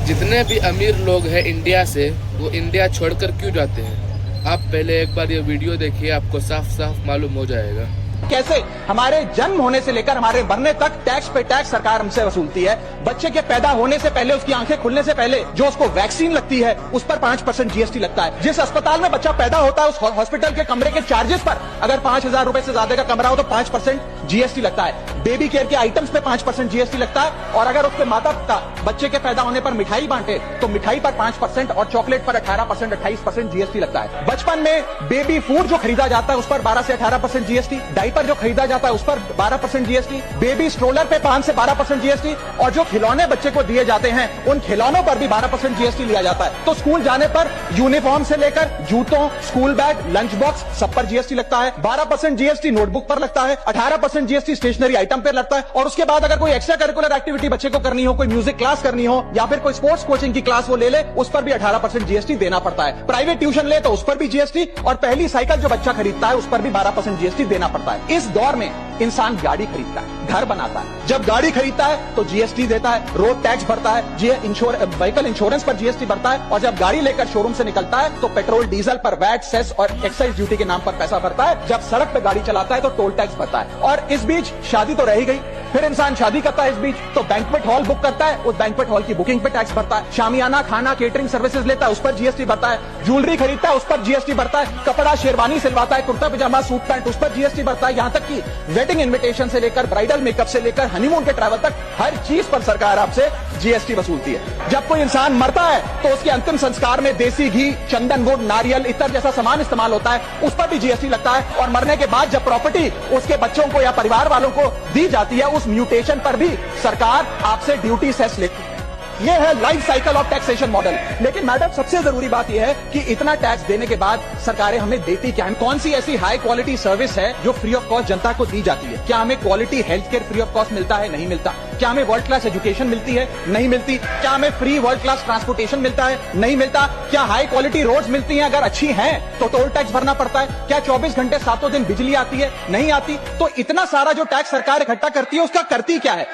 जितने भी अमीर लोग हैं इंडिया से, वो इंडिया छोड़कर क्यों जाते हैं? आप पहले एक बार ये वीडियो देखिए, आपको साफ साफ मालूम हो जाएगा। कैसे हमारे जन्म होने से लेकर हमारे मरने तक टैक्स पे टैक्स सरकार हमसे वसूलती है। बच्चे के पैदा होने से पहले, उसकी आंखें खुलने से पहले जो उसको वैक्सीन लगती है, उस पर 5% जीएसटी लगता है। जिस अस्पताल में बच्चा पैदा होता है, उस हॉस्पिटल के कमरे के चार्जेस पर अगर 5,000 रुपए से ज्यादा का कमरा हो तो 5% जीएसटी लगता है। बेबी केयर के आइटम्स पे 5% जीएसटी लगता है। और अगर उसके माता पिता बच्चे के पैदा होने पर मिठाई बांटे तो मिठाई पर 5% और चॉकलेट पर 18%, 28% जीएसटी लगता है। बचपन में बेबी फूड जो खरीदा जाता है उस पर 12 से 18% जीएसटी, डायपर जो खरीदा जाता है उस पर 12% जीएसटी, बेबी स्ट्रोलर पे 5 से 12% जीएसटी, और जो खिलौने बच्चे को दिए जाते हैं उन खिलौनों पर भी 12% जीएसटी लिया जाता है। तो स्कूल जाने पर यूनिफॉर्म से लेकर जूतों, स्कूल बैग, लंच बॉक्स सब पर जीएसटी लगता है। 12% जीएसटी नोटबुक पर लगता है, 18% जीएसटी स्टेशनरी आइटम पर लगता है। और उसके बाद अगर कोई एक्स्ट्रा करिकुलर एक्टिविटी बच्चे को करनी हो, कोई म्यूजिक क्लास करनी हो या फिर कोई स्पोर्ट्स कोचिंग की क्लास वो ले ले, उस पर भी 18% जीएसटी देना पड़ता है। प्राइवेट ट्यूशन ले तो उस पर भी जीएसटी, और पहली साइकिल जो बच्चा खरीदता है उस पर भी 12% जीएसटी देना पड़ता है। इस दौर में इंसान गाड़ी खरीदता है, घर बनाता है। जब गाड़ी खरीदता है तो जीएसटी देता है, रोड टैक्स भरता है, व्हीकल इंश्योरेंस पर जीएसटी भरता है, और जब गाड़ी लेकर शोरूम से निकलता है तो पेट्रोल डीजल पर वैट, सेस और एक्साइज ड्यूटी के नाम पर पैसा भरता है। जब सड़क पर गाड़ी चलाता है तो टोल टैक्स भरता है। और इस बीच शादी तो रह ही गई, फिर इंसान शादी करता है, इस बीच तो बैंक्वेट हॉल बुक करता है, उस बैंक्वेट हॉल की बुकिंग पे टैक्स भरता है। शामियाना, खाना, केटरिंग सर्विसेज लेता है, उस पर जीएसटी भरता है। ज्वेलरी खरीदता है, उस पर जीएसटी भरता है। कपड़ा, शेरवानी सिलवाता है, कुर्ता पजामा, सूट पैंट, उस पर जीएसटी भरता है। यहां तक कि वेडिंग इन्विटेशन से लेकर ब्राइडल मेकअप से लेकर हनीमून के ट्रैवल तक हर चीज पर सरकार आपसे जीएसटी वसूलती है। जब कोई इंसान मरता है तो उसके अंतिम संस्कार में देसी घी, चंदन, वुड, नारियल, इत्र जैसा सामान इस्तेमाल होता है, उस पर भी जीएसटी लगता है। और मरने के बाद जब प्रॉपर्टी उसके बच्चों को या परिवार वालों को दी जाती है, उस म्यूटेशन पर भी सरकार आपसे ड्यूटी सेस लेती है। ये है life cycle of taxation model. लेकिन मैडम, सबसे जरूरी बात यह है कि इतना टैक्स देने के बाद सरकारें हमें देती क्या है? कौन सी ऐसी हाई क्वालिटी सर्विस है जो फ्री ऑफ कॉस्ट जनता को दी जाती है? क्या हमें quality health care free of cost मिलता है? नहीं मिलता। क्या हमें वर्ल्ड क्लास एजुकेशन मिलती है? नहीं मिलती। क्या हमें फ्री वर्ल्ड क्लास ट्रांसपोर्टेशन मिलता है? नहीं मिलता। क्या हाई क्वालिटी रोड्स मिलती हैं? अगर अच्छी हैं तो टोल टैक्स भरना पड़ता है। क्या 24 घंटे 7 दिन बिजली आती है? नहीं आती। तो इतना सारा जो टैक्स सरकार इकट्ठा करती है उसका करती क्या है?